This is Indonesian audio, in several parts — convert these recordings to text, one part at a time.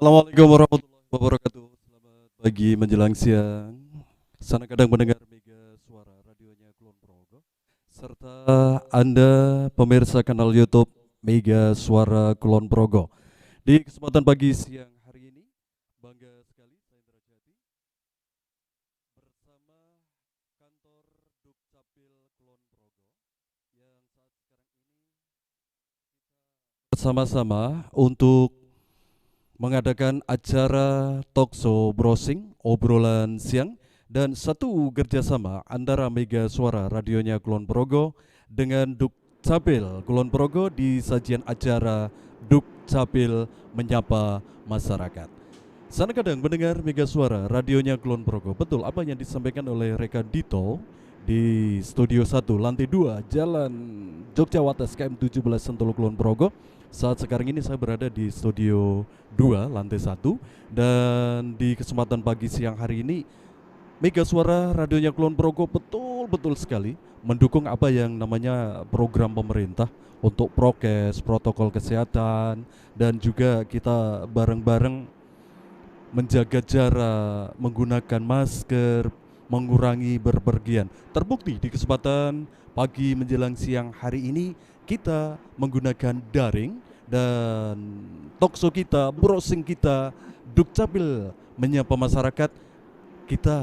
Assalamualaikum warahmatullahi wabarakatuh. Selamat pagi menjelang siang. Sana kadang mendengar Mega Suara radionya Kulon Progo serta Anda pemirsa kanal YouTube Mega Suara Kulon Progo. Di kesempatan pagi siang hari ini bangga sekali saya Indra Jati bersama kantor Dukcapil Kulon Progo yang saat sekarang ini bersama-sama untuk mengadakan acara talkshow browsing obrolan siang dan satu kerjasama antara Mega Suara radionya Kulon Progo dengan Dukcapil Kulon Progo di sajian acara Dukcapil menyapa masyarakat. Sana kadang mendengar Mega Suara radionya Kulon Progo. Betul apa yang disampaikan oleh Rekan Dito di Studio 1 lantai 2 Jalan Jogjawates KM 17 Sentul Kulon Progo. Saat sekarang ini saya berada di Studio 2 lantai 1 dan di kesempatan pagi siang hari ini Mega Suara radionya Kulon Progo betul-betul sekali mendukung apa yang namanya program pemerintah untuk prokes, protokol kesehatan dan juga kita bareng-bareng menjaga jarak, menggunakan masker, mengurangi berpergian. Terbukti di kesempatan pagi menjelang siang hari ini kita menggunakan daring dan talkshow kita, browsing kita, Dukcapil menyapa masyarakat. Kita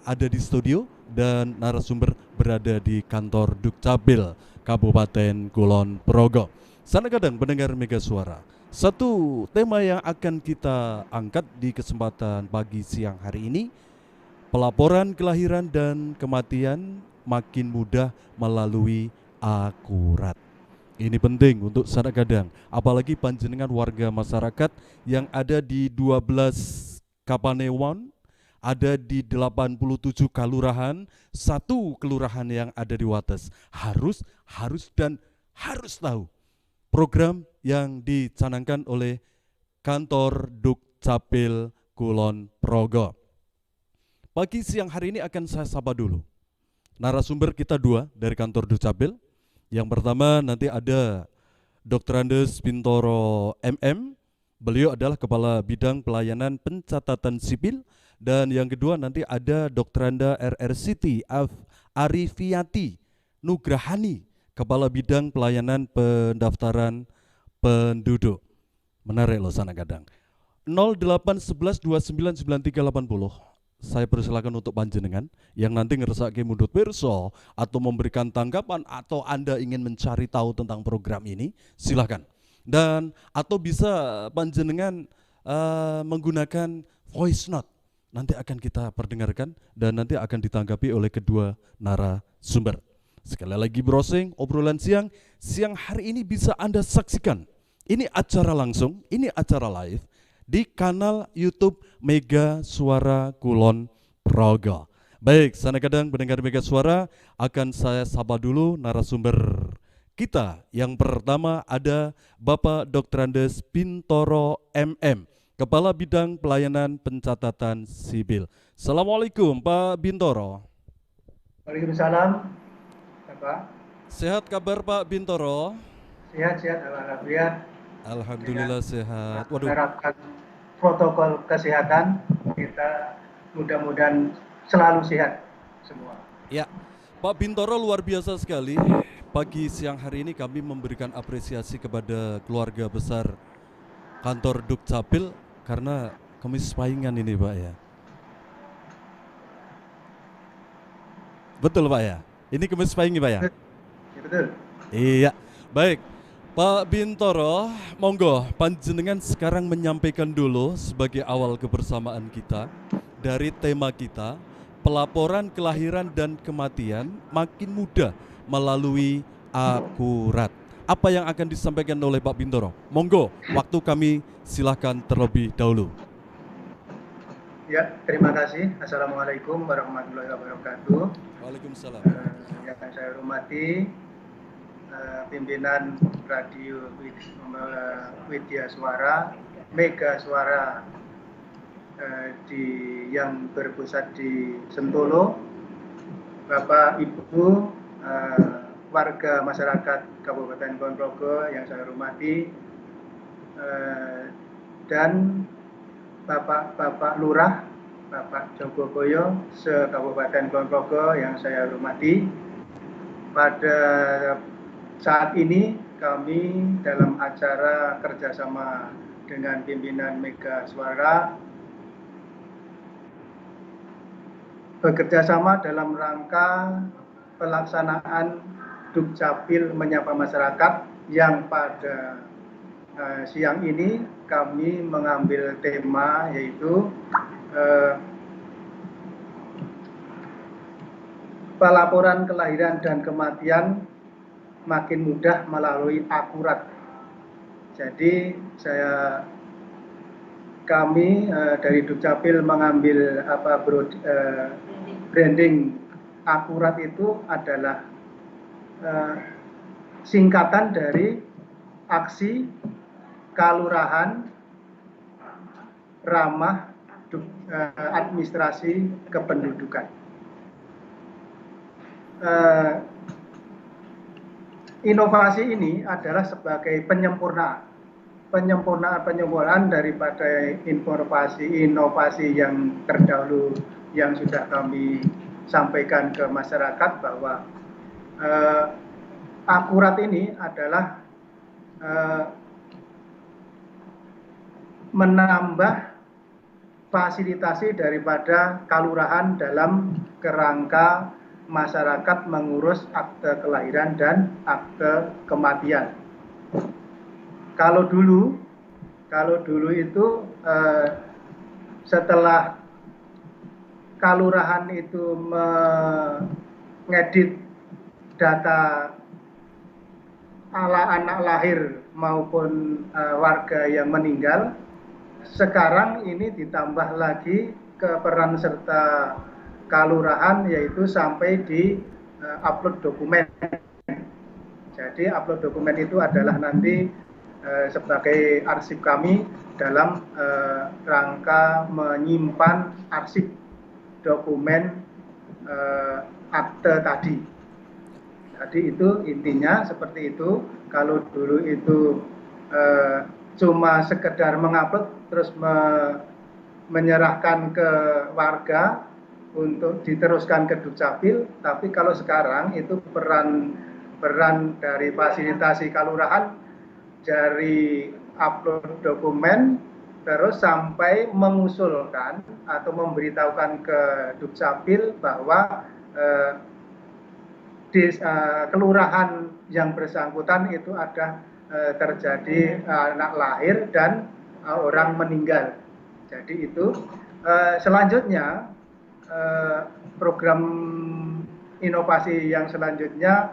ada di studio dan narasumber berada di kantor Dukcapil Kabupaten Kulon Progo. Sana kadang pendengar Mega Suara. Satu tema yang akan kita angkat di kesempatan pagi siang hari ini, pelaporan kelahiran dan kematian makin mudah melalui akurat. Ini penting untuk sana kadang, apalagi panjenengan warga masyarakat yang ada di 12 Kapanewon, ada di 87 kelurahan, satu kelurahan yang ada di Wates. Harus tahu program yang dicanangkan oleh kantor Dukcapil Kulon Progo. Pagi siang hari ini akan saya sapa dulu. Narasumber kita dua dari kantor Dukcapil. Yang pertama nanti ada Dr. Andes Bintoro MM. Beliau adalah Kepala Bidang Pelayanan Pencatatan Sipil. Dan yang kedua nanti ada Dr. Anda RR Siti Arifiati Nugrahani, Kepala Bidang Pelayanan Pendaftaran Penduduk. Menarik loh sana kadang. 0811299380. Saya persilakan untuk panjenengan yang nanti ngeresake mundut perso atau memberikan tanggapan atau Anda ingin mencari tahu tentang program ini, silakan. Dan atau bisa panjenengan menggunakan voice note. Nanti akan kita perdengarkan dan nanti akan ditanggapi oleh kedua narasumber. Sekali lagi browsing obrolan siang hari ini bisa Anda saksikan. Ini acara langsung, ini acara live di kanal YouTube Mega Suara Kulon Progo. Baik, sana kadang pendengar Mega Suara, akan saya sapa dulu narasumber kita. Yang pertama ada Bapak Dr. Andes Bintoro MM, Kepala Bidang Pelayanan Pencatatan Sipil. Assalamualaikum Pak Bintoro. Waalaikumsalam, Bapak. Sehat kabar Pak Bintoro? Sehat-sehat, alhamdulillah. Dengan Alhamdulillah sehat. Waduh, menerapkan protokol kesehatan, kita mudah-mudahan selalu sehat semua. ya, Pak Bintoro luar biasa sekali. Pagi siang hari ini kami memberikan apresiasi kepada keluarga besar kantor Dukcapil karena kami sepaingan ini Pak ya. Betul Pak ya? Ini kami sepaingi Pak ya? Ya, betul. Iya, baik. Pak Bintoro, monggo panjenengan sekarang menyampaikan dulu sebagai awal kebersamaan kita dari tema kita, pelaporan kelahiran dan kematian makin mudah melalui akurat. Apa yang akan disampaikan oleh Pak Bintoro? Monggo, waktu kami silahkan terlebih dahulu. Ya, terima kasih. Assalamualaikum warahmatullahi wabarakatuh. Waalaikumsalam. Yang saya hormati pimpinan Radio Widya Suara, Mega Suara yang berpusat di Sentolo, Bapak Ibu warga masyarakat Kabupaten Kulon Progo yang saya hormati, dan Bapak Lurah, Bapak Jogoboyo, se-Kabupaten Kulon Progo yang saya hormati. Pada saat ini kami dalam acara kerjasama dengan pimpinan Mega Suara bekerja sama dalam rangka pelaksanaan Dukcapil Menyapa Masyarakat yang pada siang ini kami mengambil tema yaitu pelaporan kelahiran dan kematian makin mudah melalui akurat. Jadi kami dari Dukcapil mengambil branding akurat itu adalah singkatan dari aksi Kalurahan Ramah Administrasi Kependudukan. Inovasi ini adalah sebagai penyempurnaan daripada inovasi yang terdahulu yang sudah kami sampaikan ke masyarakat bahwa akurat ini adalah menambah fasilitasi daripada kalurahan dalam kerangka masyarakat mengurus akte kelahiran dan akte kematian. Kalau dulu itu setelah kalurahan itu mengedit data anak lahir maupun warga yang meninggal, sekarang ini ditambah lagi ke peran serta kalurahan yaitu sampai di upload dokumen. Jadi upload dokumen itu adalah nanti sebagai arsip kami dalam rangka menyimpan arsip dokumen akte tadi. Jadi itu intinya seperti itu. Kalau dulu itu cuma sekedar mengupload terus menyerahkan ke warga untuk diteruskan ke Dukcapil, tapi kalau sekarang itu peran dari fasilitasi kalurahan dari upload dokumen terus sampai mengusulkan atau memberitahukan ke Dukcapil bahwa di kelurahan yang bersangkutan itu ada terjadi anak lahir dan orang meninggal. Jadi itu selanjutnya program inovasi yang selanjutnya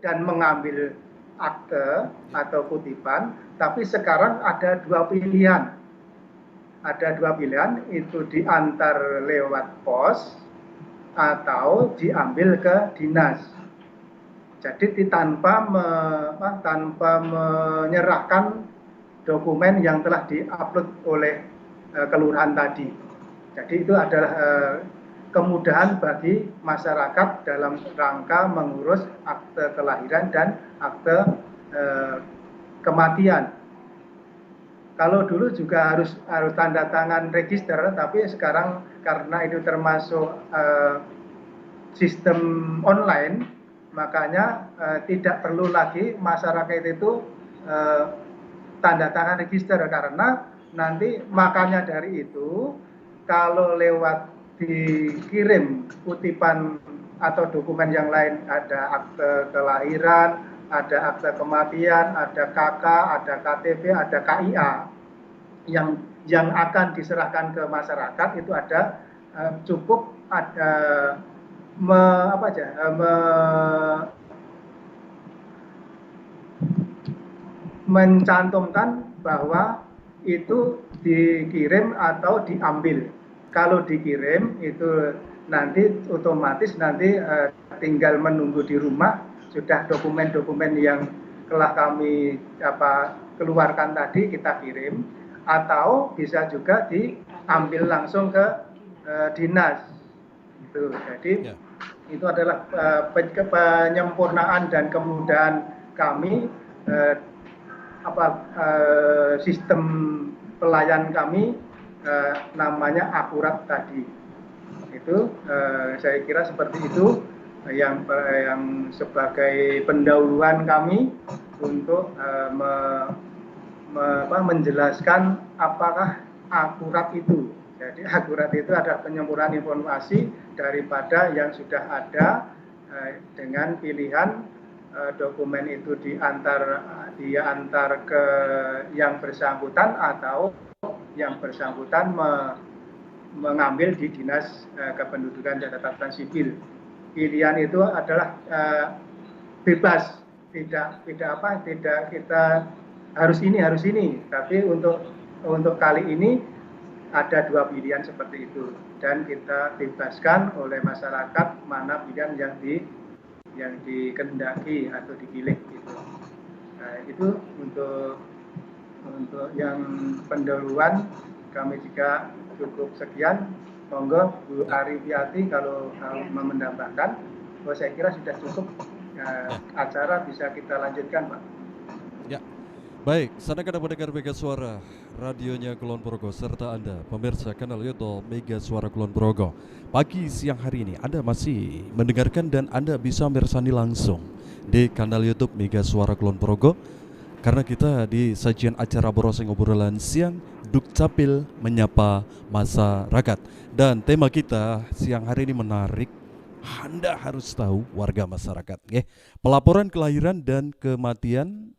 dan mengambil akte atau kutipan, tapi sekarang ada dua pilihan. Ada dua pilihan, itu diantar lewat pos atau diambil ke dinas. Jadi tanpa menyerahkan dokumen yang telah diupload oleh kelurahan tadi. Jadi itu adalah kemudahan bagi masyarakat dalam rangka mengurus akte kelahiran dan akte kematian. Kalau dulu juga harus tanda tangan register, tapi sekarang karena itu termasuk sistem online, makanya tidak perlu lagi masyarakat itu tanda tangan register, karena nanti makanya dari itu kalau lewat dikirim kutipan atau dokumen yang lain, ada akte kelahiran, ada akte kematian, ada KK, ada KTP, ada KIA yang akan diserahkan ke masyarakat, itu ada cukup ada mencantumkan bahwa itu dikirim atau diambil. Kalau dikirim itu nanti otomatis tinggal menunggu di rumah, sudah dokumen-dokumen yang telah kami keluarkan tadi kita kirim. atau bisa juga diambil langsung ke dinas. Gitu. Jadi itu adalah penyempurnaan dan kemudahan kami sistem pelayan kami namanya akurat tadi. Itu saya kira seperti itu yang sebagai pendahuluan kami untuk menjelaskan apakah akurat itu. Jadi akurat itu adalah penyempurnaan informasi daripada yang sudah ada dengan pilihan dokumen itu diantar ke yang bersangkutan atau yang bersangkutan mengambil di Dinas Kependudukan dan Catatan Sipil. Pilihan itu adalah bebas, tidak kita harus ini, tapi untuk kali ini ada dua pilihan seperti itu dan kita bebaskan oleh masyarakat mana pilihan yang dikehendaki atau dipilih gitu. Nah, itu untuk yang pendahuluan kami juga cukup sekian. Monggo Bu Arifiati kalau mau menambahkan, saya kira sudah cukup. Acara bisa kita lanjutkan, Pak. Ya, baik. Saudara pendengar Mega Suara radionya Kulon Progo serta Anda pemirsa kanal YouTube Mega Suara Kulon Progo. Pagi siang hari ini Anda masih mendengarkan dan Anda bisa meresani langsung di kanal YouTube Mega Suara Kulon Progo. Karena kita di sajian acara Browsing Obrolan Siang Dukcapil Menyapa Masyarakat. Dan tema kita siang hari ini menarik. Anda harus tahu warga masyarakat. Pelaporan kelahiran dan kematian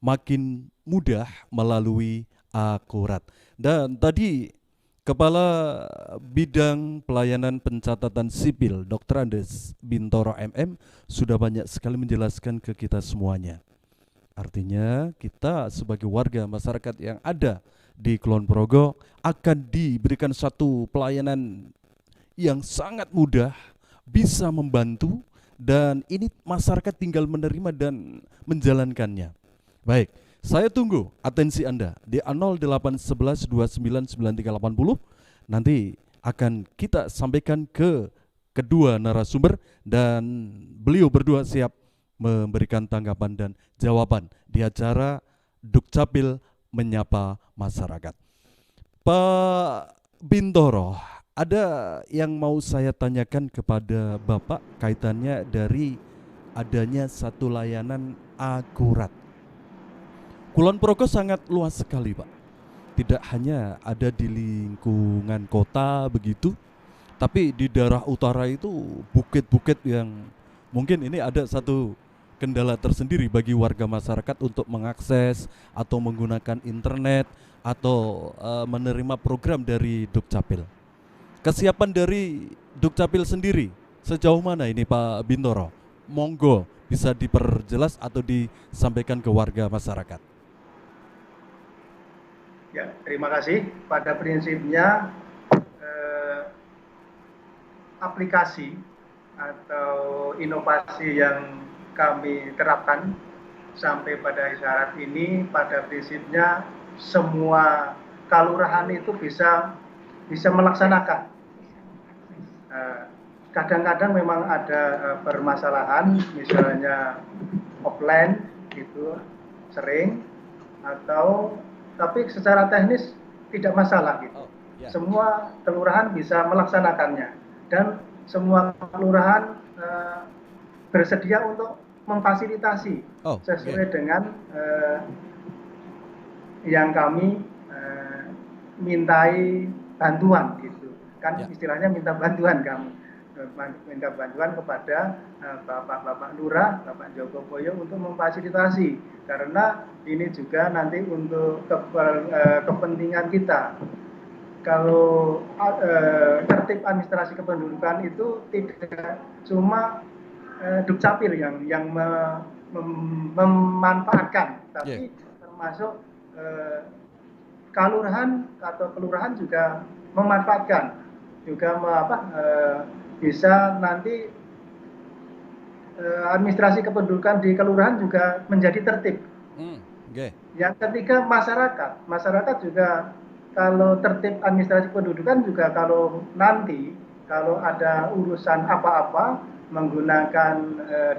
makin mudah melalui akurat. Dan tadi Kepala Bidang Pelayanan Pencatatan Sipil Dr. Andes Bintoro MM sudah banyak sekali menjelaskan ke kita semuanya. Artinya kita sebagai warga masyarakat yang ada di Kulon Progo akan diberikan satu pelayanan yang sangat mudah, bisa membantu, dan ini masyarakat tinggal menerima dan menjalankannya. Baik, saya tunggu atensi Anda di 0811 299380. Nanti akan kita sampaikan ke kedua narasumber dan beliau berdua siap memberikan tanggapan dan jawaban di acara Dukcapil Menyapa Masyarakat. Pak Bintoro, ada yang mau saya tanyakan kepada Bapak kaitannya dari adanya satu layanan akurat. Kulon Progo sangat luas sekali, Pak. Tidak hanya ada di lingkungan kota begitu, tapi di daerah utara itu bukit-bukit yang mungkin ini ada satu kendala tersendiri bagi warga masyarakat untuk mengakses atau menggunakan internet atau menerima program dari Dukcapil. Kesiapan dari Dukcapil sendiri sejauh mana ini Pak Bintoro? Monggo bisa diperjelas atau disampaikan ke warga masyarakat. Ya, terima kasih. Pada prinsipnya aplikasi atau inovasi yang kami terapkan sampai pada saat ini pada prinsipnya semua kelurahan itu bisa melaksanakan. Kadang-kadang memang ada permasalahan, misalnya offline itu sering, tapi secara teknis tidak masalah gitu. Semua kelurahan bisa melaksanakannya dan semua kelurahan bersedia untuk memfasilitasi sesuai dengan yang kami mintai bantuan gitu kan, istilahnya minta bantuan kami, minta bantuan kepada Bapak Lurah, Bapak Joko Boyo untuk memfasilitasi, karena ini juga nanti untuk kepentingan kita. Kalau tertib administrasi kependudukan itu tidak cuma Dukcapil yang memanfaatkan, tapi termasuk kelurahan atau kelurahan juga memanfaatkan, juga bisa nanti administrasi kependudukan di kelurahan juga menjadi tertib. Yang ketiga masyarakat. Masyarakat juga kalau tertib administrasi pendudukan juga kalau nanti kalau ada urusan apa-apa menggunakan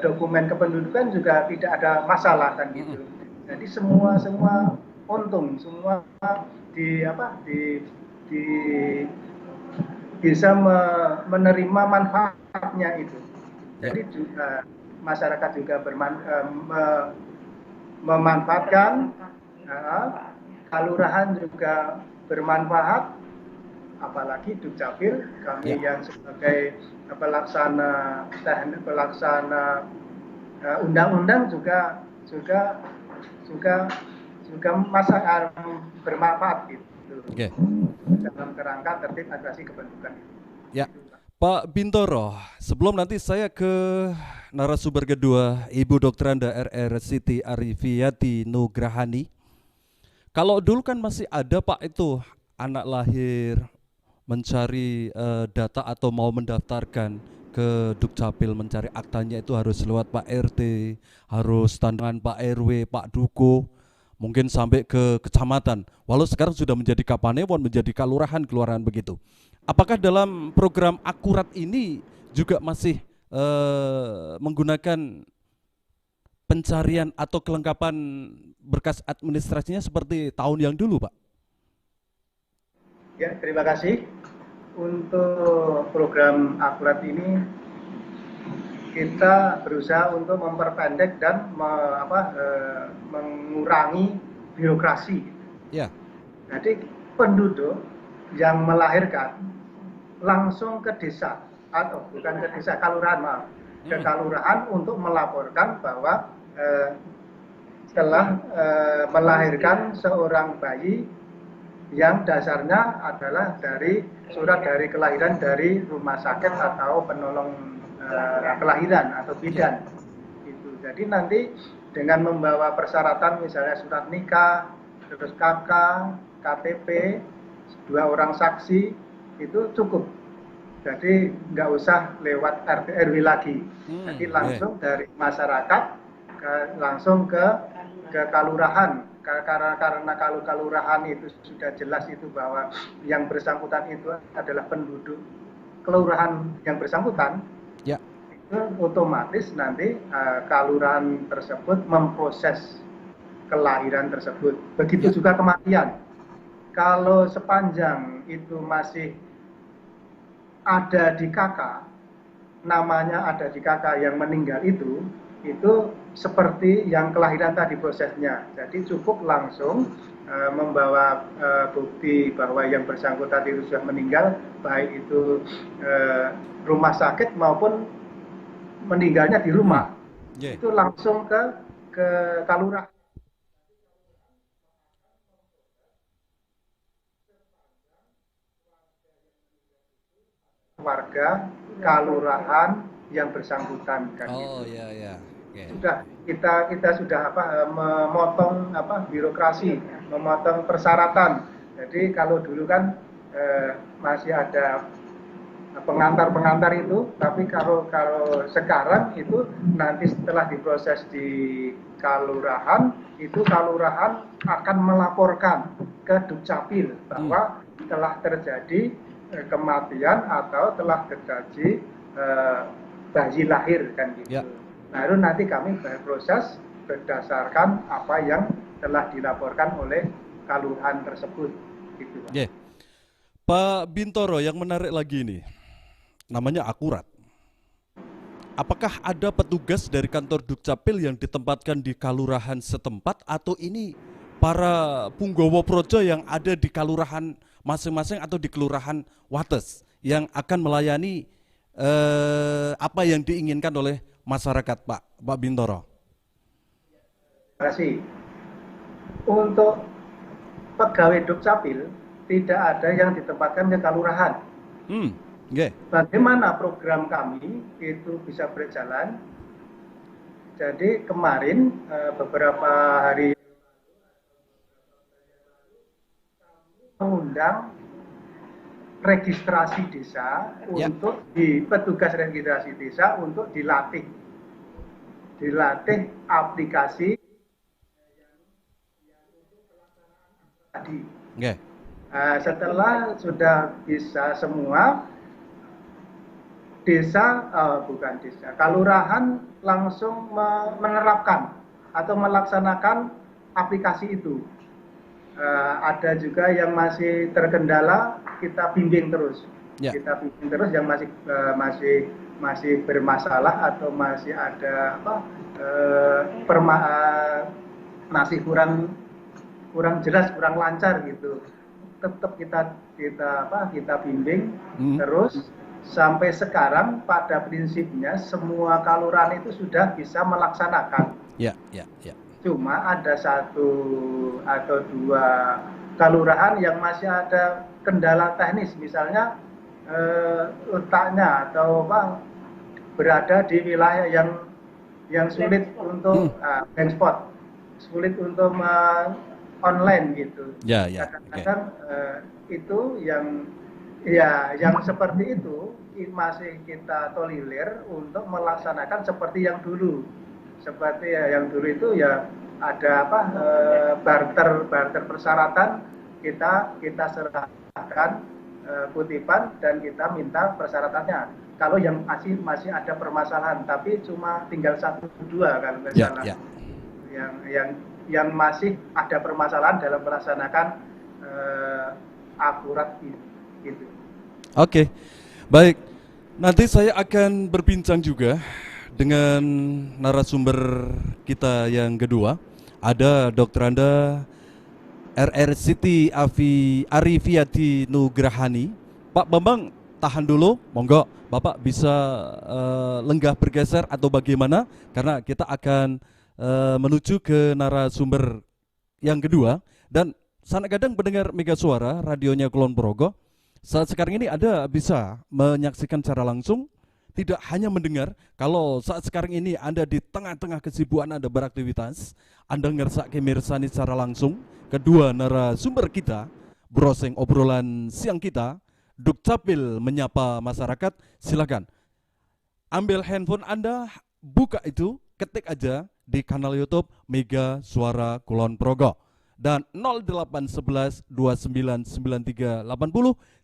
dokumen kependudukan juga tidak ada masalah kan gitu. Jadi semua untung, semua di apa di bisa menerima manfaatnya itu. Ya. Jadi juga masyarakat juga memanfaatkan, kalurahan juga bermanfaat, apalagi Dukcapil kami yang sebagai pelaksana undang-undang juga bermanfaat gitu dalam kerangka tertib administrasi kependudukan. Ya, Pak Bintoro, sebelum nanti saya ke narasumber kedua, Ibu Dr. Anda RR Siti Arifiyati Nugrahani. Kalau dulu kan masih ada Pak itu anak lahir mencari data atau mau mendaftarkan ke Dukcapil mencari aktanya itu harus lewat Pak RT, harus tandangan Pak RW, Pak Duko, mungkin sampai ke kecamatan. Walau sekarang sudah menjadi Kapanewon, menjadi kelurahan begitu. Apakah dalam program Akurat ini juga masih menggunakan pencarian atau kelengkapan berkas administrasinya seperti tahun yang dulu, Pak? Ya, terima kasih. Untuk program Akurat ini kita berusaha untuk memperpendek dan mengurangi birokrasi. Ya. Jadi penduduk yang melahirkan langsung ke desa atau bukan ke desa, kalurahan, maaf, ke kalurahan untuk melaporkan bahwa telah melahirkan seorang bayi yang dasarnya adalah dari surat dari kelahiran dari rumah sakit atau penolong kelahiran atau bidan. Gitu. Jadi nanti dengan membawa persyaratan misalnya surat nikah, terus KK, KTP, 2 orang saksi itu cukup. Jadi nggak usah lewat RT RW lagi. Jadi langsung dari masyarakat langsung ke kalurahan. Karena kalau kalurahan itu sudah jelas itu bahwa yang bersangkutan itu adalah penduduk kelurahan yang bersangkutan, ya, itu otomatis nanti kalurahan tersebut memproses kelahiran tersebut. Begitu juga kematian. Kalau sepanjang itu masih ada di kakak, namanya ada di kakak yang meninggal itu seperti yang kelahiran tadi prosesnya. Jadi cukup langsung membawa bukti bahwa yang bersangkutan itu sudah meninggal, baik itu rumah sakit maupun meninggalnya di rumah. Itu langsung ke kalurah. Warga kalurahan yang bersangkutan kan. Oh gitu. Ya. Okay. Kita sudah memotong birokrasi, memotong persyaratan. Jadi kalau dulu kan masih ada pengantar itu, tapi kalau sekarang itu nanti setelah diproses di kalurahan, itu kalurahan akan melaporkan ke Dukcapil bahwa telah terjadi kematian atau telah terjadi bayi lahir kan gitu. Ya. Lalu nanti kami berproses berdasarkan apa yang telah dilaporkan oleh kalurahan tersebut. Gitu. Yeah. Pak Bintoro, yang menarik lagi ini, namanya Akurat. Apakah ada petugas dari kantor Dukcapil yang ditempatkan di kalurahan setempat atau ini para punggawa projo yang ada di kalurahan masing-masing atau di kelurahan Wates yang akan melayani apa yang diinginkan oleh masyarakat, Pak Bintoro? Terima kasih. Untuk pegawai Dukcapil tidak ada yang ditempatkan ke kalurahan. Okay. Bagaimana program kami itu bisa berjalan? Jadi kemarin beberapa hari mengundang registrasi desa untuk di petugas registrasi desa untuk dilatih aplikasi tadi. Nggih. Setelah sudah bisa semua, kelurahan langsung menerapkan atau melaksanakan aplikasi itu. Ada juga yang masih terkendala, kita bimbing terus. Ya. Kita bimbing terus yang masih bermasalah atau masih ada masih kurang jelas, kurang lancar gitu. Tetap kita bimbing terus sampai sekarang. Pada prinsipnya semua kelurahan itu sudah bisa melaksanakan. Ya. Cuma ada 1 atau 2 kelurahan yang masih ada kendala teknis, misalnya letaknya atau berada di wilayah yang sulit untuk blank spot, sulit untuk online gitu. Ya. Kadang-kadang itu yang seperti itu masih kita tolerir untuk melaksanakan seperti yang dulu. Seperti yang dulu itu ya ada barter persyaratan, kita serahkan kutipan dan kita minta persyaratannya. Kalau yang masih ada permasalahan, tapi cuma tinggal 1-2 kalau nggak salah. Yang masih ada permasalahan dalam melaksanakan akurat gitu. Oke. Baik. Nanti saya akan berbincang juga dengan narasumber kita yang kedua. Ada Dr. Anda RR Siti Arifiati Nugrahani. Pak Bambang, tahan dulu, monggo. Bapak bisa lenggah bergeser atau bagaimana? Karena kita akan menuju ke narasumber yang kedua. Dan sanak kadang pendengar Mega Suara, radionya Kulon Progo, saat sekarang ini Anda bisa menyaksikan secara langsung, tidak hanya mendengar. Kalau saat sekarang ini Anda di tengah-tengah kesibukan Anda beraktivitas, Anda ngersak mirsani secara langsung kedua narasumber kita, browsing obrolan siang kita, Dukcapil menyapa masyarakat. Silakan ambil handphone Anda, buka itu, ketik aja di kanal YouTube Mega Suara Kulon Progo. Dan 0811 299380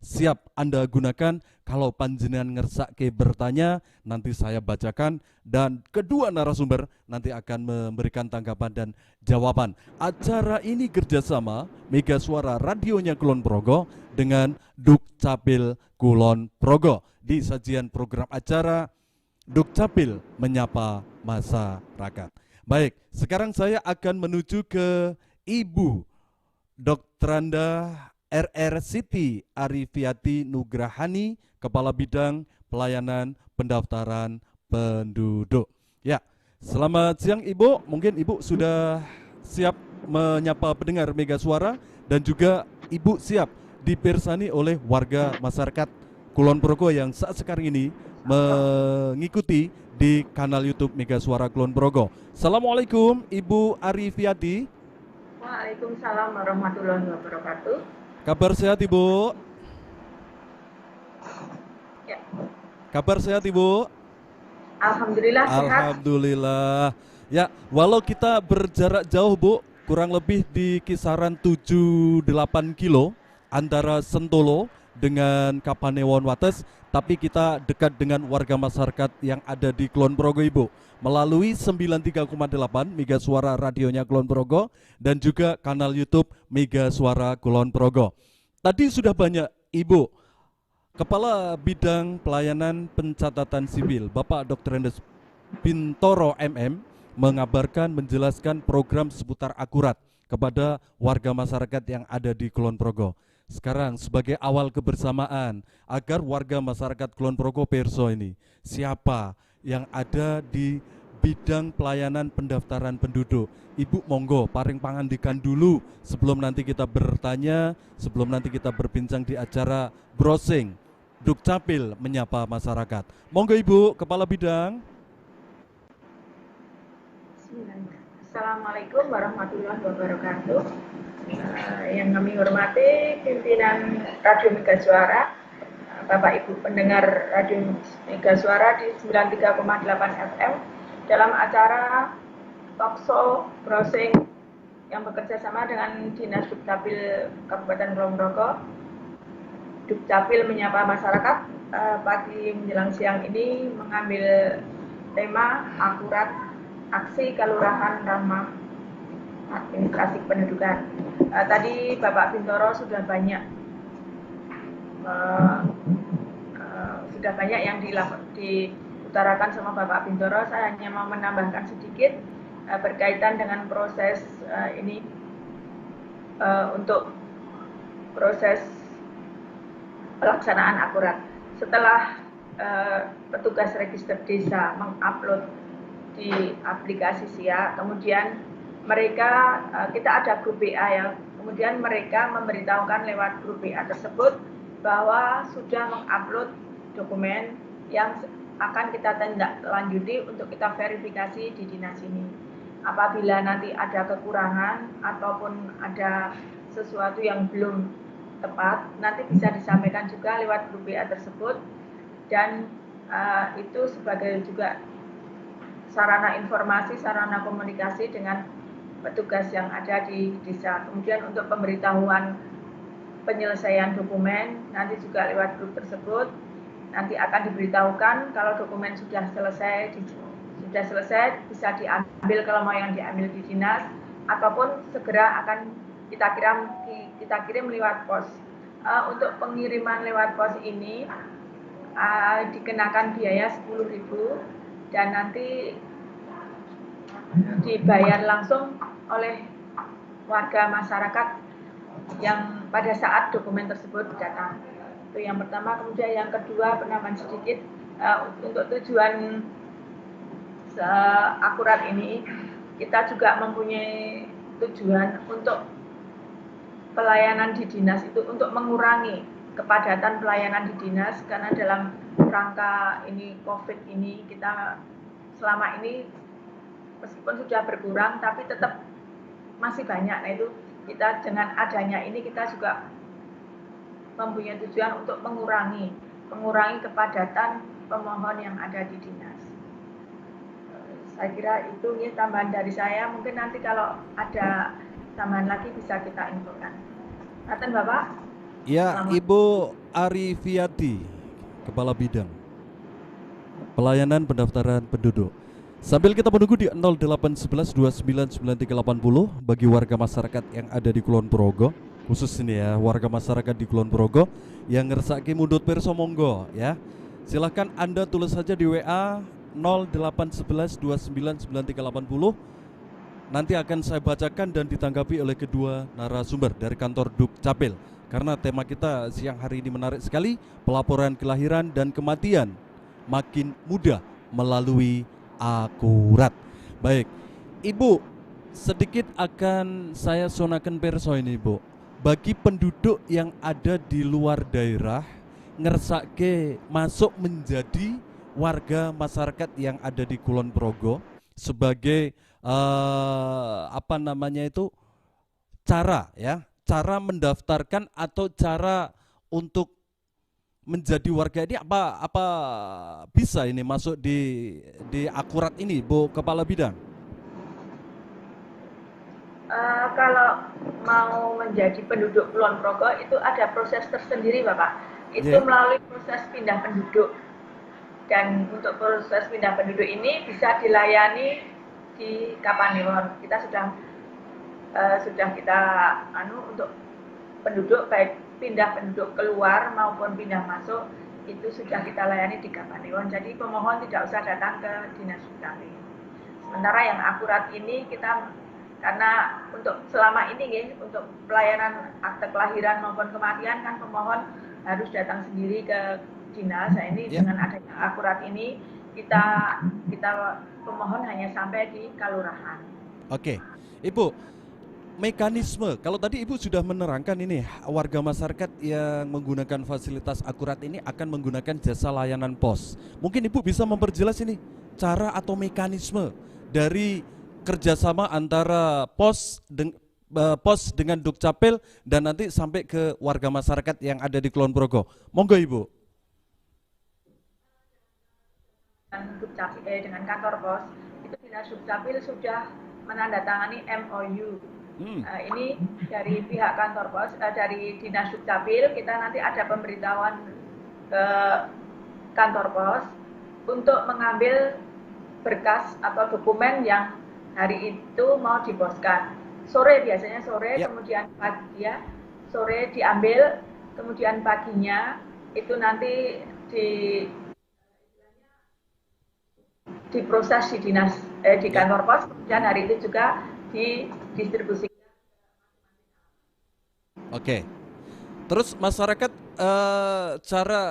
siap Anda gunakan. Kalau panjenengan ngersake bertanya, nanti saya bacakan dan kedua narasumber nanti akan memberikan tanggapan dan jawaban. Acara ini kerjasama Mega Suara radionya Kulon Progo dengan Dukcapil Kulon Progo di sajian program acara Dukcapil menyapa masyarakat. Baik, sekarang saya akan menuju ke Ibu Dr. Anda RR Siti Arifiati Nugrahani, Kepala Bidang Pelayanan Pendaftaran Penduduk. Ya, selamat siang Ibu. Mungkin Ibu sudah siap menyapa pendengar Mega Suara dan juga Ibu siap dipersani oleh warga masyarakat Kulon Progo yang saat sekarang ini mengikuti di kanal YouTube Mega Suara Kulon Progo. Assalamualaikum Ibu Arifiati. Waalaikumsalam warahmatullahi wabarakatuh. Kabar sehat Ibu? Ya. Kabar sehat Ibu? Alhamdulillah sehat. Alhamdulillah. Ya, walau kita berjarak jauh Bu, kurang lebih di kisaran 7-8 kilo antara Sentolo dengan Kapanewon Wates, tapi kita dekat dengan warga masyarakat yang ada di Kulon Progo Ibu, melalui 93,8 Mega Suara radionya Kulon Progo dan juga kanal YouTube Mega Suara Kulon Progo. Tadi sudah banyak Ibu Kepala Bidang Pelayanan Pencatatan Sipil Bapak Dr. Endes Bintoro MM mengabarkan, menjelaskan program seputar akurat kepada warga masyarakat yang ada di Kulon Progo. Sekarang sebagai awal kebersamaan agar warga masyarakat Kulon Progo Perso ini, siapa yang ada di bidang pelayanan pendaftaran penduduk, Ibu monggo paring pangandikan dulu sebelum nanti kita bertanya, sebelum nanti kita berbincang di acara browsing Dukcapil menyapa masyarakat. Monggo Ibu Kepala Bidang. Assalamualaikum warahmatullahi wabarakatuh. Yang kami hormati pimpinan Radio Mega Suara, Bapak Ibu pendengar Radio Mega Suara di 93,8 FM dalam acara Talkshow Browsing yang bekerja sama dengan Dinas Dukcapil Kabupaten Kulon Progo. Dukcapil menyapa masyarakat pagi menjelang siang ini mengambil tema akurat aksi kelurahan ramah administrasi kependudukan. Tadi Bapak Bintoro sudah banyak yang diutarakan sama Bapak Bintoro. Saya hanya mau menambahkan sedikit berkaitan dengan proses ini untuk proses pelaksanaan akurat. Setelah petugas register desa mengupload di aplikasi SIA, kemudian mereka kita ada grup BA ya, kemudian mereka memberitahukan lewat grup BA tersebut bahwa sudah mengupload dokumen yang akan kita tindak lanjuti untuk kita verifikasi di dinas ini. Apabila nanti ada kekurangan ataupun ada sesuatu yang belum tepat, nanti bisa disampaikan juga lewat grup BA tersebut, dan itu sebagai juga sarana informasi, sarana komunikasi dengan petugas yang ada di desa. Kemudian untuk pemberitahuan penyelesaian dokumen nanti juga lewat grup tersebut, nanti akan diberitahukan kalau dokumen sudah selesai bisa diambil kalau mau yang diambil di dinas, ataupun segera akan kita kirim lewat pos. Untuk pengiriman lewat pos ini dikenakan biaya 10.000 dan nanti dibayar langsung oleh warga masyarakat yang pada saat dokumen tersebut datang. Itu yang pertama. Kemudian yang kedua, penambahan sedikit untuk tujuan akurat ini, kita juga mempunyai tujuan untuk pelayanan di dinas itu, untuk mengurangi kepadatan pelayanan di dinas, karena dalam rangka ini COVID ini kita selama ini meskipun sudah berkurang tapi tetap masih banyak. Nah itu kita dengan adanya ini kita juga mempunyai tujuan untuk mengurangi kepadatan pemohon yang ada di dinas. Saya kira itu ya tambahan dari saya. Mungkin nanti kalau ada tambahan lagi bisa kita infokan. Ngaten Bapak? Ya, Ibu Arifiati, Kepala Bidang Pelayanan Pendaftaran Penduduk. Sambil kita menunggu di 0811299380 bagi warga masyarakat yang ada di Kulon Progo, khusus ini ya, warga masyarakat di Kulon Progo yang ngersake mundut perso monggo ya. Silahkan Anda tulis saja di WA 0811299380. Nanti akan saya bacakan dan ditanggapi oleh kedua narasumber dari kantor Dukcapil. Karena tema kita siang hari ini menarik sekali, pelaporan kelahiran dan kematian makin mudah melalui akurat. Baik, Ibu, sedikit akan saya sonakan perso ini, Bu. Bagi penduduk yang ada di luar daerah ngersake masuk menjadi warga masyarakat yang ada di Kulon Progo sebagai cara mendaftarkan atau cara untuk menjadi warga ini apa bisa ini masuk di akurat ini, Bu Kepala Bidang? Kalau mau menjadi penduduk Kulon Progo itu ada proses tersendiri, Bapak. Itu melalui proses pindah penduduk. Dan untuk proses pindah penduduk ini bisa dilayani di Kapanewon. Kita sudah kita untuk penduduk, baik pindah penduduk keluar maupun pindah masuk, itu sudah kita layani di Kapanewon. Jadi pemohon tidak usah datang ke Dinas Dukcapil. Sementara yang akurat ini kita, karena untuk selama ini untuk pelayanan akte kelahiran maupun kematian kan pemohon harus datang sendiri ke dinas. Nah ini dengan adanya akurat ini kita pemohon hanya sampai di kelurahan. Oke, Ibu, mekanisme, kalau tadi Ibu sudah menerangkan ini, warga masyarakat yang menggunakan fasilitas akurat ini akan menggunakan jasa layanan pos. Mungkin Ibu bisa memperjelas ini cara atau mekanisme dari kerjasama antara pos dengan Dukcapil dan nanti sampai ke warga masyarakat yang ada di Kulon Progo. Monggo Ibu. Dengan kantor pos itu Dinas Dukcapil sudah menandatangani MOU Ini dari pihak kantor pos, dari Dinas Dukcapil, kita nanti ada pemberitahuan ke kantor pos untuk mengambil berkas atau dokumen yang hari itu mau diposkan. Sore biasanya sore, kemudian pagi ya, sore diambil, kemudian paginya itu nanti diproses di dinas di kantor pos, kemudian hari itu juga didistribusikan. Oke. Terus masyarakat cara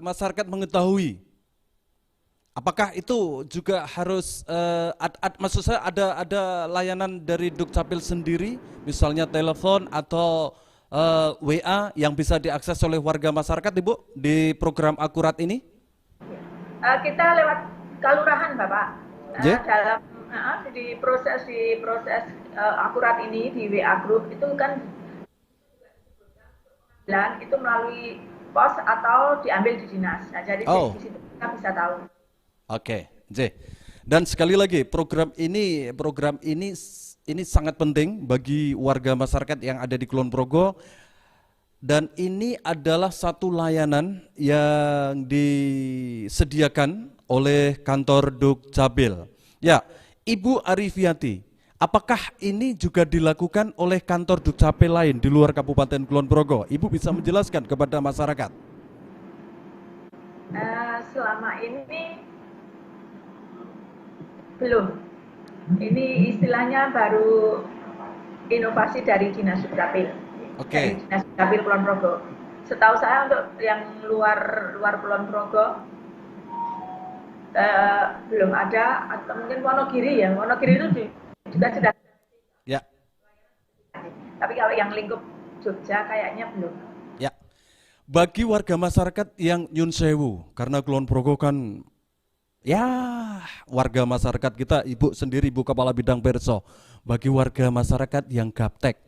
masyarakat mengetahui apakah itu juga harus maksud saya ada layanan dari Dukcapil sendiri, misalnya telepon atau WA yang bisa diakses oleh warga masyarakat, Ibu, di program Akurat ini? Kita lewat kelurahan, Bapak. Dalam di proses Akurat ini di WA group itu kan itu melalui pos atau diambil di dinas. Nah, jadi di situ kita bisa tahu. Oke, J. Dan sekali lagi program ini sangat penting bagi warga masyarakat yang ada di Kulon Progo, dan ini adalah satu layanan yang disediakan oleh kantor Dukcapil. Ya, Ibu Arifiati, apakah ini juga dilakukan oleh kantor Dukcapil lain di luar Kabupaten Kulon Progo? Ibu bisa menjelaskan kepada masyarakat. Selama ini belum. Ini istilahnya baru inovasi dari Dinas Dukcapil. Dari Dinas Dukcapil Kulon Progo. Setahu saya untuk yang luar Kulon Progo belum ada, atau mungkin Wonogiri ya. Wonogiri itu juga sudah. Ya. Tapi kalau yang lingkup Jogja kayaknya belum. Ya. Bagi warga masyarakat yang nyun sewu, karena Kulon Progo kan ya warga masyarakat kita, Ibu sendiri, Ibu Kepala Bidang Perso, bagi warga masyarakat yang gaptek,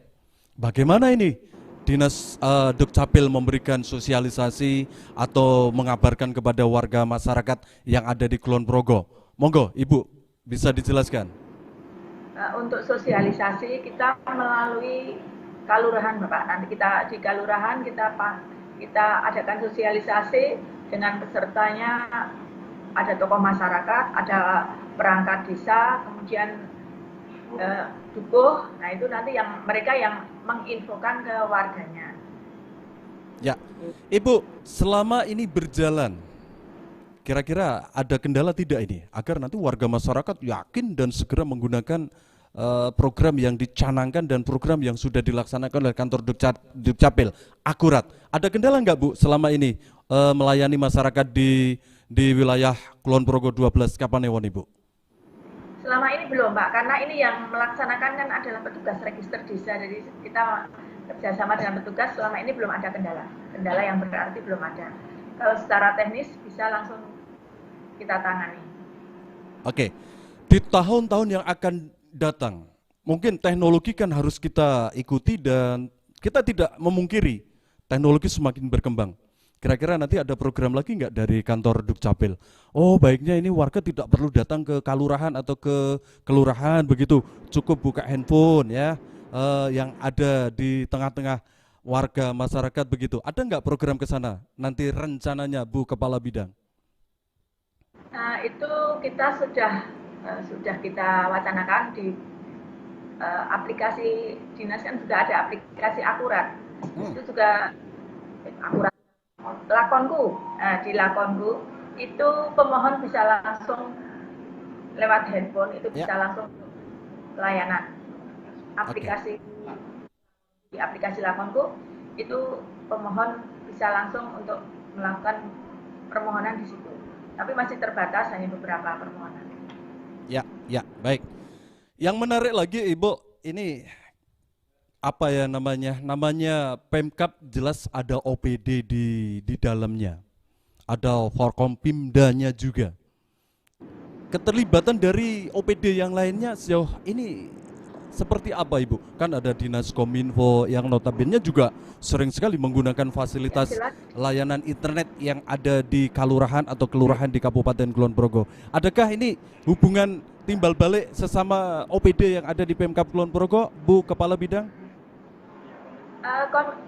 bagaimana ini Dinas Dukcapil memberikan sosialisasi atau mengabarkan kepada warga masyarakat yang ada di Kulon Progo? Monggo Ibu bisa dijelaskan. Untuk sosialisasi kita melalui kelurahan, Bapak. Nanti kita di kelurahan kita adakan sosialisasi dengan pesertanya. Ada tokoh masyarakat, ada perangkat desa, kemudian dukuh. Nah itu nanti yang mereka yang menginfokan ke warganya. Ya, Ibu, selama ini berjalan, kira-kira ada kendala tidak ini agar nanti warga masyarakat yakin dan segera menggunakan program yang dicanangkan dan program yang sudah dilaksanakan oleh kantor Dukcapil Akurat? Ada kendala nggak, Bu, selama ini melayani masyarakat di wilayah Kulon Progo 12 Kapanewon, Ibu? Selama ini belum, Pak, karena ini yang melaksanakan kan adalah petugas register desa, jadi kita kerjasama dengan petugas. Selama ini belum ada kendala yang berarti belum ada. Kalau secara teknis bisa langsung kita tangani. Oke, di tahun-tahun yang akan datang, mungkin teknologi kan harus kita ikuti dan kita tidak memungkiri teknologi semakin berkembang. Kira-kira nanti ada program lagi nggak dari kantor Dukcapil? Oh, baiknya ini warga tidak perlu datang ke kelurahan atau ke kelurahan begitu, cukup buka handphone ya, yang ada di tengah-tengah warga masyarakat begitu. Ada nggak program ke sana nanti rencananya, Bu Kepala Bidang? Nah, itu kita sudah kita wacanakan di aplikasi dinas, kan sudah ada aplikasi Akurat. Itu juga Akurat. Lakonku, di Lakonku itu pemohon bisa langsung lewat handphone, itu bisa langsung layanan aplikasi. Di aplikasi Lakonku itu pemohon bisa langsung untuk melakukan permohonan di situ, tapi masih terbatas, hanya beberapa permohonan. Ya, baik. Yang menarik lagi, Ibu, ini apa ya namanya Pemkab, jelas ada OPD di dalamnya, ada Forkompimdanya juga. Keterlibatan dari OPD yang lainnya sejauh ini seperti apa Ibu? Kan ada Dinas Kominfo yang notabene juga sering sekali menggunakan fasilitas layanan internet yang ada di kalurahan atau kelurahan di Kabupaten Kulon Progo. Adakah ini hubungan timbal balik sesama OPD yang ada di Pemkab Kulon Progo, Bu Kepala Bidang?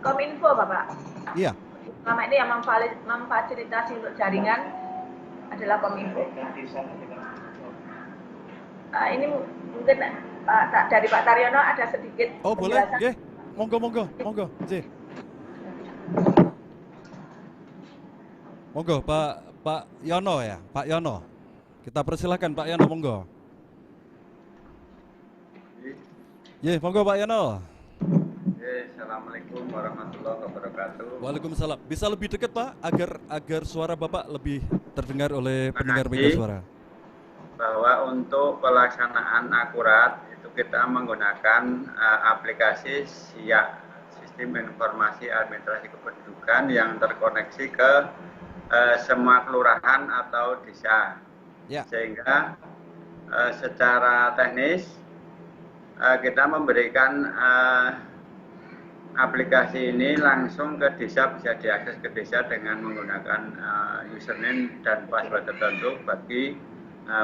Kominfo Bapak. Iya. Selama ini yang memfasilitasi untuk jaringan adalah Kominfo. Ini mungkin dari Pak Taryono ada sedikit. Oh boleh, yeah. Monggo. J. Monggo Pak Yono ya, Pak Yono. Kita persilakan Pak Yono, monggo. Yeah, monggo Pak Yono. Assalamualaikum warahmatullahi wabarakatuh. Waalaikumsalam. Bisa lebih dekat Pak, agar suara Bapak lebih terdengar oleh pendengar Mega Suara. Bahwa untuk pelaksanaan akurat itu kita menggunakan aplikasi SIA, Sistem Informasi Administrasi Kependudukan, yang terkoneksi ke semua kelurahan atau desa. Ya. Sehingga secara teknis kita memberikan aplikasi ini langsung ke desa, bisa diakses ke desa dengan menggunakan username dan password tertentu bagi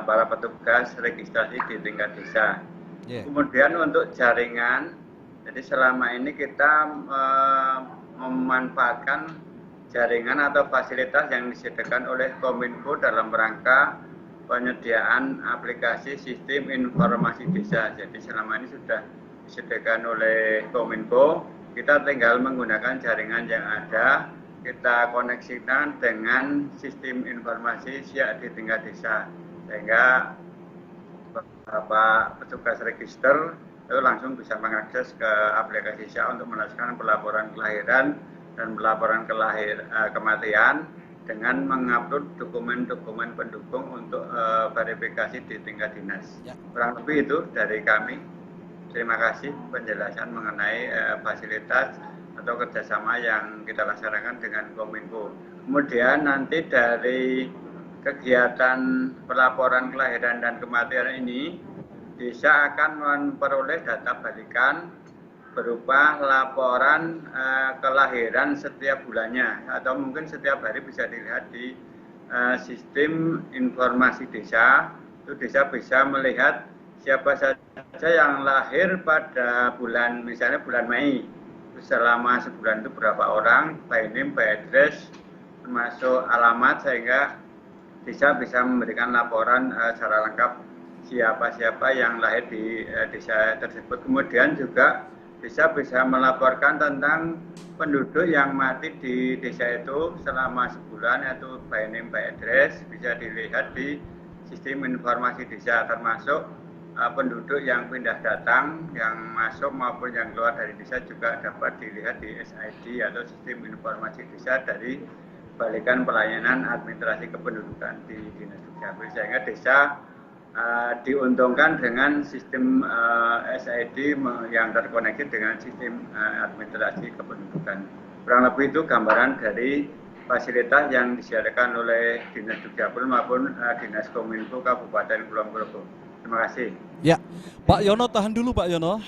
para petugas registrasi di tingkat desa. Yeah. Kemudian untuk jaringan, jadi selama ini kita memanfaatkan jaringan atau fasilitas yang disediakan oleh Kominfo dalam rangka penyediaan aplikasi Sistem Informasi Desa. Jadi selama ini sudah disediakan oleh Kominfo. Kita tinggal menggunakan jaringan yang ada, kita koneksikan dengan sistem informasi SIA di tingkat desa, sehingga Bapak petugas register itu langsung bisa mengakses ke aplikasi SIA untuk melaksanakan pelaporan kelahiran dan pelaporan kematian dengan mengupload dokumen-dokumen pendukung untuk verifikasi di tingkat dinas. Ya. Kurang lebih itu dari kami. Terima kasih penjelasan mengenai fasilitas atau kerjasama yang kita laksanakan dengan Kominfo. Kemudian nanti dari kegiatan pelaporan kelahiran dan kematian ini, desa akan memperoleh data balikan berupa laporan kelahiran setiap bulannya, atau mungkin setiap hari bisa dilihat di sistem informasi desa. Itu desa bisa melihat siapa saja yang lahir pada bulan, misalnya bulan Mei, selama sebulan itu berapa orang, by name, by address, termasuk alamat, sehingga desa bisa memberikan laporan secara lengkap siapa-siapa yang lahir di desa tersebut. Kemudian juga desa bisa melaporkan tentang penduduk yang mati di desa itu selama sebulan, yaitu by name, by address, bisa dilihat di sistem informasi desa, termasuk penduduk yang pindah datang, yang masuk maupun yang keluar dari desa juga dapat dilihat di SID atau Sistem Informasi Desa dari Balikan Pelayanan Administrasi Kependudukan di Dinas Dukcapil, sehingga desa diuntungkan dengan sistem SID yang terkoneksi dengan sistem administrasi kependudukan. Kurang lebih itu gambaran dari fasilitas yang disediakan oleh Dinas Dukcapil maupun Dinas Kominfo Kabupaten Kulon Progo. Terima kasih. Ya, Pak Yono, tahan dulu Pak Yono.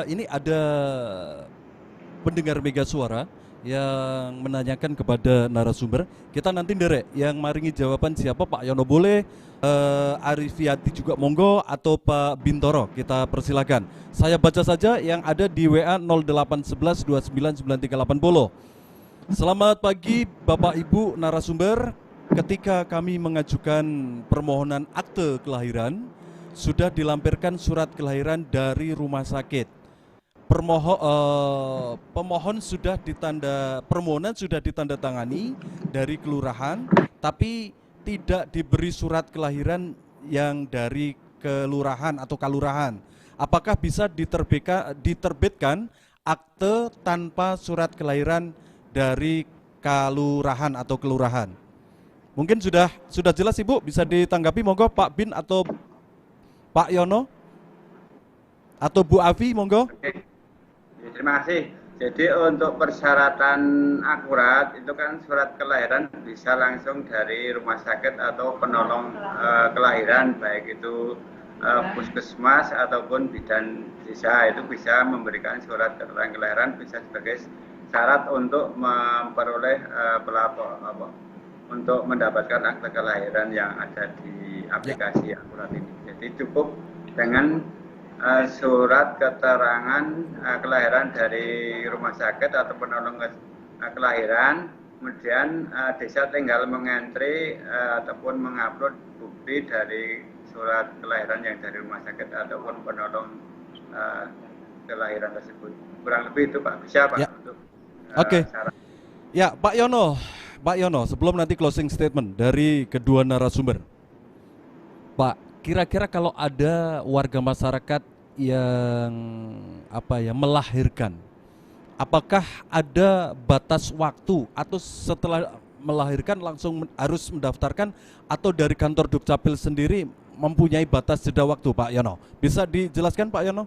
Ini ada pendengar Mega Suara yang menanyakan kepada narasumber. Kita nanti nderek yang maringi jawaban siapa, Pak Yono boleh, Arifiati juga monggo, atau Pak Bintoro, kita persilakan. Saya baca saja yang ada di WA 0811 299380. Selamat pagi Bapak Ibu narasumber. Ketika kami mengajukan permohonan akte kelahiran, sudah dilampirkan surat kelahiran dari rumah sakit. Permohonan sudah ditandatangani dari kelurahan, tapi tidak diberi surat kelahiran yang dari kelurahan atau kalurahan. Apakah bisa diterbitkan akte tanpa surat kelahiran dari kalurahan atau kelurahan? Mungkin sudah jelas Ibu, bisa ditanggapi monggo Pak Bin atau Pak Yono atau Bu Avi, monggo. Oke. Terima kasih. Jadi untuk persyaratan akurat itu kan surat kelahiran bisa langsung dari rumah sakit atau penolong kelahiran, baik itu puskesmas ataupun bidan desa itu bisa memberikan surat keterangan kelahiran bisa sebagai syarat untuk memperoleh untuk mendapatkan akte kelahiran yang ada di aplikasi Akurat ini. Jadi cukup dengan surat keterangan kelahiran dari rumah sakit atau penolong kelahiran, kemudian desa tinggal mengentri ataupun mengupload bukti dari surat kelahiran yang dari rumah sakit ataupun penolong kelahiran tersebut. Kurang lebih itu Pak, bisa Pak untuk syarat. Ya Pak Yono, sebelum nanti closing statement dari kedua narasumber, Pak, kira-kira kalau ada warga masyarakat yang melahirkan, apakah ada batas waktu atau setelah melahirkan langsung harus mendaftarkan atau dari kantor Dukcapil sendiri mempunyai batas jeda waktu, Pak Yono? Bisa dijelaskan Pak Yono?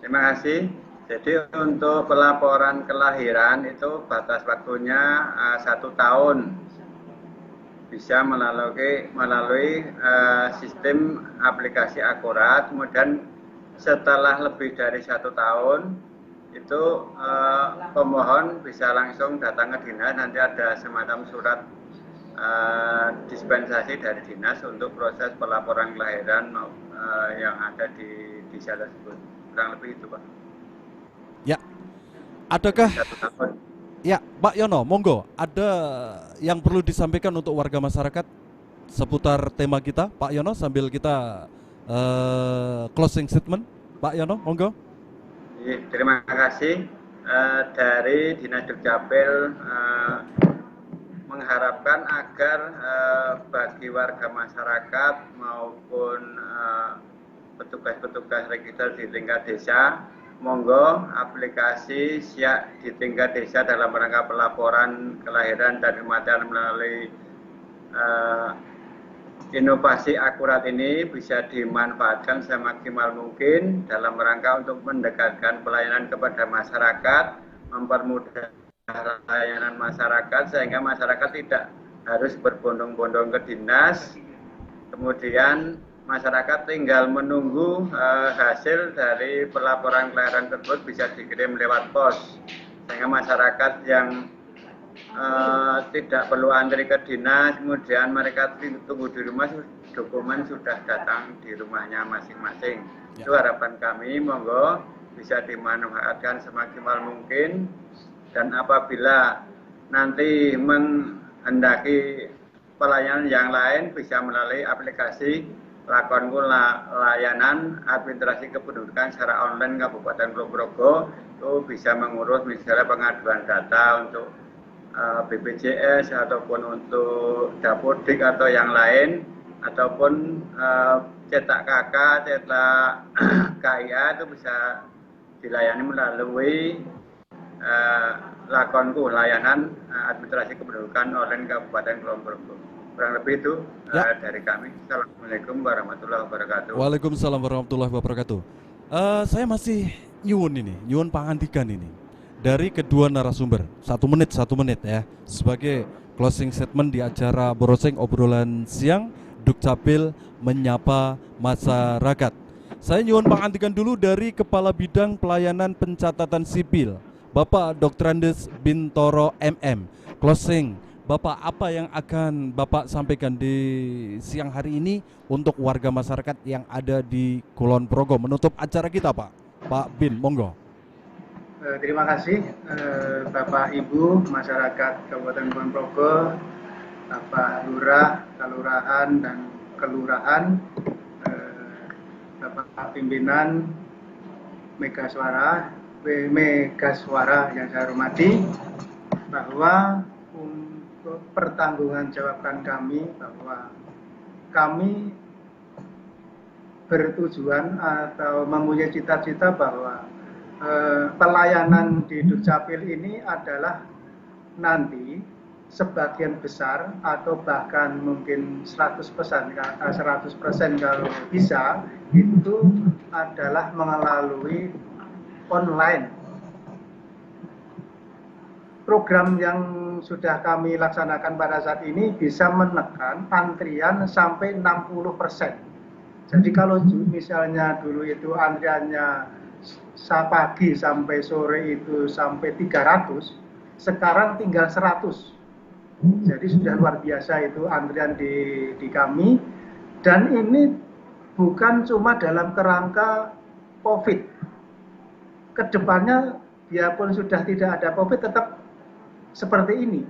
Terima kasih. Jadi untuk pelaporan kelahiran itu batas waktunya 1 tahun. Bisa melalui sistem aplikasi Akurat. Kemudian setelah lebih dari 1 tahun itu pemohon bisa langsung datang ke dinas. Nanti ada semacam surat dispensasi dari dinas untuk proses pelaporan kelahiran yang ada di desa tersebut. Kurang lebih itu Pak. Ya, adakah ya Pak Yono, monggo ada yang perlu disampaikan untuk warga masyarakat seputar tema kita, Pak Yono, sambil kita closing statement, Pak Yono, monggo. Terima kasih. Dari Dinas Dukcapil mengharapkan agar bagi warga masyarakat maupun petugas-petugas register di tingkat desa, monggo aplikasi Siak di tingkat desa dalam rangka pelaporan kelahiran dan kematian melalui inovasi Akurat ini bisa dimanfaatkan semaksimal mungkin dalam rangka untuk mendekatkan pelayanan kepada masyarakat, mempermudah layanan masyarakat sehingga masyarakat tidak harus berbondong-bondong ke dinas, kemudian masyarakat tinggal menunggu hasil dari pelaporan kelahiran tersebut bisa dikirim lewat pos, sehingga masyarakat yang tidak perlu antri ke dinas, kemudian mereka tunggu di rumah, dokumen sudah datang di rumahnya masing-masing. Itu harapan kami, monggo bisa dimanfaatkan semaksimal mungkin, dan apabila nanti menghendaki pelayanan yang lain bisa melalui aplikasi Lakonku Layanan Administrasi Kependudukan secara online Kabupaten Kulon Progo. Itu bisa mengurus misalnya pengaduan data untuk BPJS ataupun untuk Dapodik atau yang lain, ataupun cetak KK, cetak KIA itu bisa dilayani melalui Lakonku Layanan Administrasi Kependudukan online Kabupaten Kulon Progo. Kurang lebih itu dari kami. Assalamualaikum warahmatullahi wabarakatuh. Waalaikumsalam warahmatullahi wabarakatuh. Saya masih nyuwun pangandikan ini dari kedua narasumber. 1 menit ya, sebagai closing statement di acara Brosing Obrolan Siang Dukcapil Menyapa Masyarakat. Saya nyuwun pangandikan dulu dari Kepala Bidang Pelayanan Pencatatan Sipil, Bapak Dr. Andes Bintoro MM. Closing, Bapak, apa yang akan Bapak sampaikan di siang hari ini untuk warga masyarakat yang ada di Kulon Progo menutup acara kita, Pak? Pak Bin, monggo. Terima kasih Bapak Ibu masyarakat Kabupaten Kulon Progo, Bapak Lurah, Kelurahan dan Kelurahan, Bapak Pimpinan Mega Suara yang saya hormati, bahwa untuk pertanggungan jawaban kami bahwa kami bertujuan atau mempunyai cita-cita bahwa pelayanan di Dukcapil ini adalah nanti sebagian besar atau bahkan mungkin 100% kalau bisa itu adalah melalui online. Program yang yang sudah kami laksanakan pada saat ini bisa menekan antrian sampai 60%. Jadi kalau misalnya dulu itu antriannya pagi sampai sore itu sampai 300, sekarang tinggal 100. Jadi sudah luar biasa itu antrian di kami. Dan ini bukan cuma dalam kerangka COVID. Kedepannya biarpun sudah tidak ada COVID tetap seperti ini.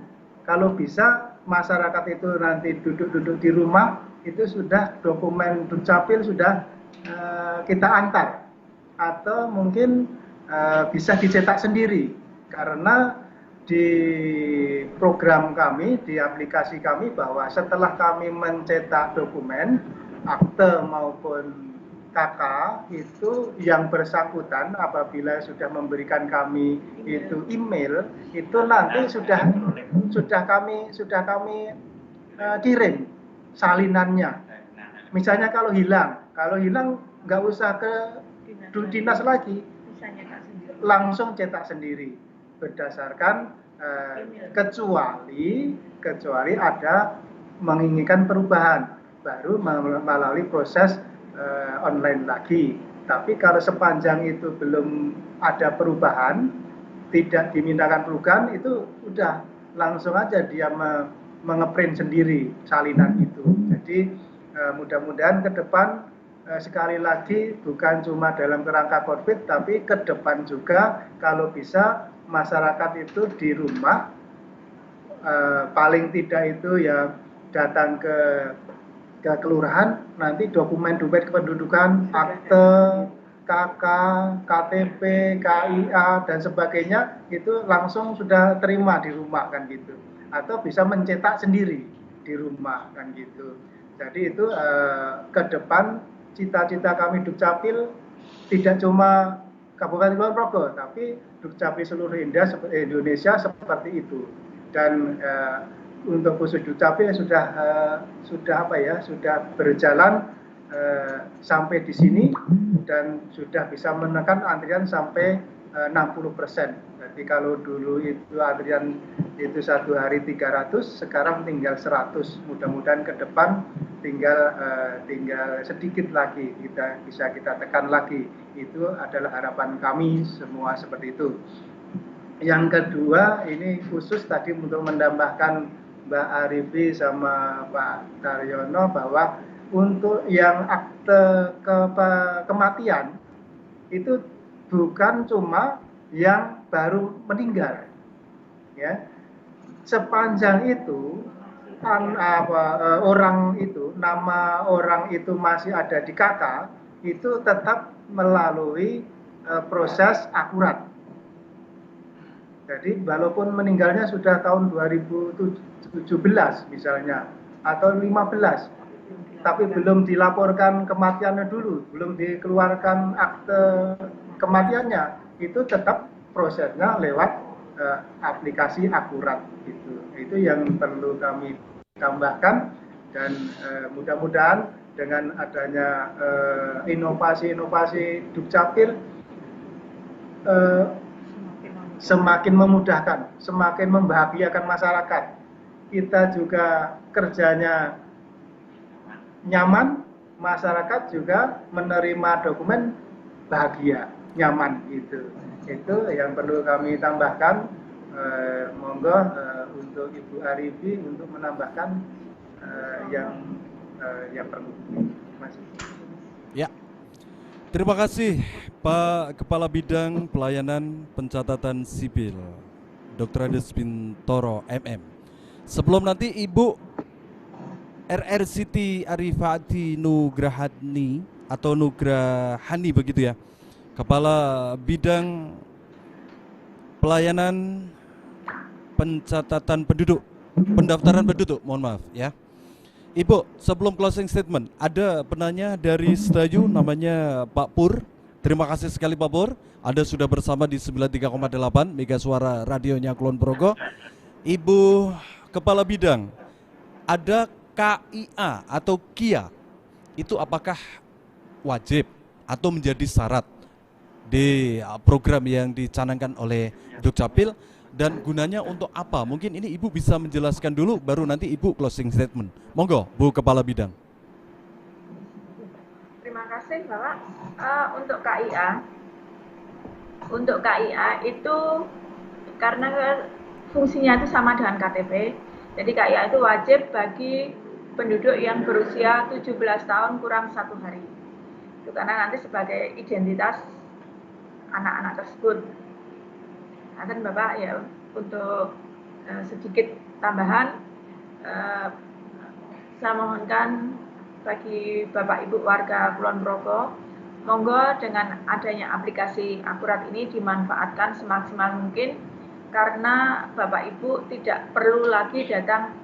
Kalau bisa masyarakat itu nanti duduk-duduk di rumah, itu sudah dokumen Dukcapil sudah kita antar. Atau mungkin bisa dicetak sendiri. Karena di program kami, di aplikasi kami bahwa setelah kami mencetak dokumen, akte maupun KK itu yang bersangkutan apabila sudah memberikan kami itu email, itu nanti sudah kami kirim salinannya. Misalnya kalau hilang nggak usah ke dinas lagi, langsung cetak sendiri berdasarkan kecuali ada menginginkan perubahan baru melalui proses online lagi. Tapi kalau sepanjang itu belum ada perubahan, tidak dimintakan perubahan, itu udah langsung aja dia mengeprint sendiri salinan itu. Jadi mudah-mudahan ke depan sekali lagi bukan cuma dalam kerangka COVID, tapi ke depan juga kalau bisa masyarakat itu di rumah paling tidak itu ya datang ke kelurahan, nanti dokumen kependudukan, akte, KK, KTP, KIA dan sebagainya itu langsung sudah terima di rumah kan gitu. Atau bisa mencetak sendiri di rumah kan gitu. Jadi itu ke depan cita-cita kami Dukcapil tidak cuma Kabupaten Kulon Progo, tapi Dukcapil seluruh Indonesia seperti itu. Dan untuk khusus Dukcapil sudah berjalan sampai di sini dan sudah bisa menekan antrian sampai 60%. Jadi kalau dulu itu antrian itu satu hari 300, sekarang tinggal 100. Mudah-mudahan ke depan tinggal sedikit lagi bisa kita tekan lagi. Itu adalah harapan kami semua seperti itu. Yang kedua ini khusus tadi untuk menambahkan Mbak Arifi sama Pak Daryono bahwa untuk yang akte kematian itu bukan cuma yang baru meninggal, ya. Sepanjang itu orang itu nama orang itu masih ada di KK, itu tetap melalui proses akurat. Jadi walaupun meninggalnya sudah tahun 2017 misalnya atau 15, tapi belum dilaporkan kematiannya dulu, belum dikeluarkan akte kematiannya, itu tetap prosesnya lewat aplikasi akurat gitu. Itu yang perlu kami tambahkan dan mudah-mudahan dengan adanya inovasi-inovasi Dukcapil semakin memudahkan, semakin membahagiakan masyarakat. Kita juga kerjanya nyaman, masyarakat juga menerima dokumen bahagia, nyaman gitu. Itu yang perlu kami tambahkan. Monggo untuk Ibu Arifi untuk menambahkan yang perlu. Terima kasih. Ya. Terima kasih Pak Kepala Bidang Pelayanan Pencatatan Sipil Dr. Andes Bintoro MM. Sebelum nanti Ibu RR Siti Arifati Nugrahani atau Nugrahani begitu ya, Kepala Bidang Pelayanan Pencatatan Penduduk, Pendaftaran Penduduk, mohon maaf ya. Ibu, sebelum closing statement, ada penanya dari Sedayu namanya Pak Pur. Terima kasih sekali Pak Pur, Anda sudah bersama di 93,8 Mega Suara Radionya Kulon Progo. Ibu Kepala Bidang, ada KIA atau KIA, itu apakah wajib atau menjadi syarat di program yang dicanangkan oleh Dukcapil, dan gunanya untuk apa? Mungkin ini Ibu bisa menjelaskan dulu, baru nanti Ibu closing statement. Monggo, Bu Kepala Bidang. Terima kasih Bapak. Untuk KIA itu karena fungsinya itu sama dengan KTP, jadi KIA itu wajib bagi penduduk yang berusia 17 tahun kurang 1 hari. Itu karena nanti sebagai identitas anak-anak tersebut. Nanti Bapak ya untuk sedikit tambahan, saya mohonkan bagi Bapak Ibu warga Kulon Progo, monggo dengan adanya aplikasi Akurat ini dimanfaatkan semaksimal mungkin, karena Bapak Ibu tidak perlu lagi datang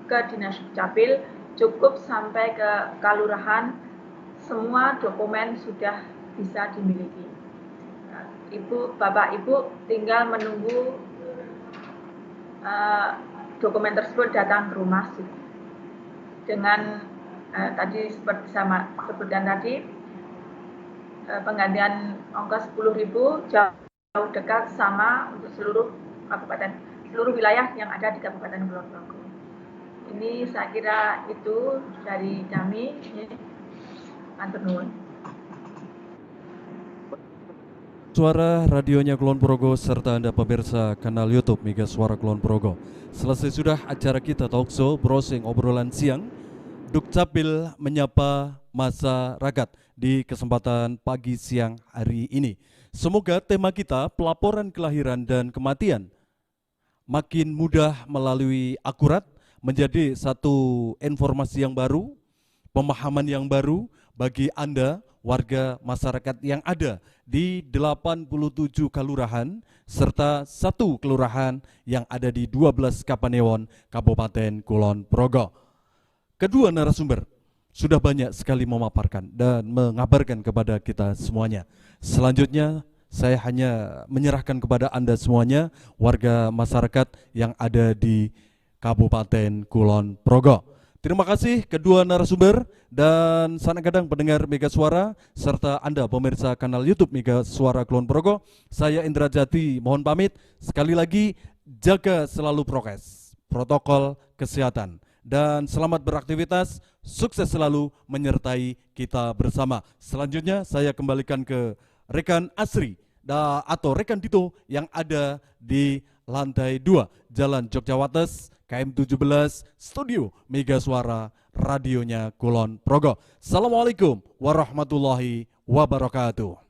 ke Dinas Dukcapil, cukup sampai ke Kalurahan, semua dokumen sudah bisa dimiliki. Bapak Ibu tinggal menunggu dokumen tersebut datang ke rumah. Dengan tadi seperti sama sebutkan tadi, penggantian ongkos 10.000 jauh dekat sama untuk seluruh wilayah yang ada di Kabupaten Kulon Progo. Ini saya kira itu dari kami. Matur nuwun. Suara radionya Kulon Progo serta Anda pemirsa kanal YouTube Mega Suara Kulon Progo. Selesai sudah acara kita Talkshow Browsing Obrolan Siang. Dukcapil menyapa masyarakat di kesempatan pagi siang hari ini. Semoga tema kita pelaporan kelahiran dan kematian makin mudah melalui Akurat menjadi satu informasi yang baru, pemahaman yang baru bagi Anda warga masyarakat yang ada di 87 kelurahan serta 1 kelurahan yang ada di 12 Kapanewon Kabupaten Kulon Progo. Kedua narasumber sudah banyak sekali memaparkan dan mengabarkan kepada kita semuanya. Selanjutnya saya hanya menyerahkan kepada Anda semuanya warga masyarakat yang ada di Kabupaten Kulon Progo. Terima kasih kedua narasumber dan sanakadang pendengar Mega Suara serta Anda pemirsa kanal YouTube Mega Suara Kulon Progo. Saya Indra Jati mohon pamit. Sekali lagi jaga selalu prokes, protokol kesehatan dan selamat beraktivitas. Sukses selalu menyertai kita bersama. Selanjutnya saya kembalikan ke rekan Asri atau rekan Dito yang ada di lantai 2 Jalan Jogjawates KM 17 Studio Mega Suara radionya Kulon Progo. Assalamualaikum warahmatullahi wabarakatuh.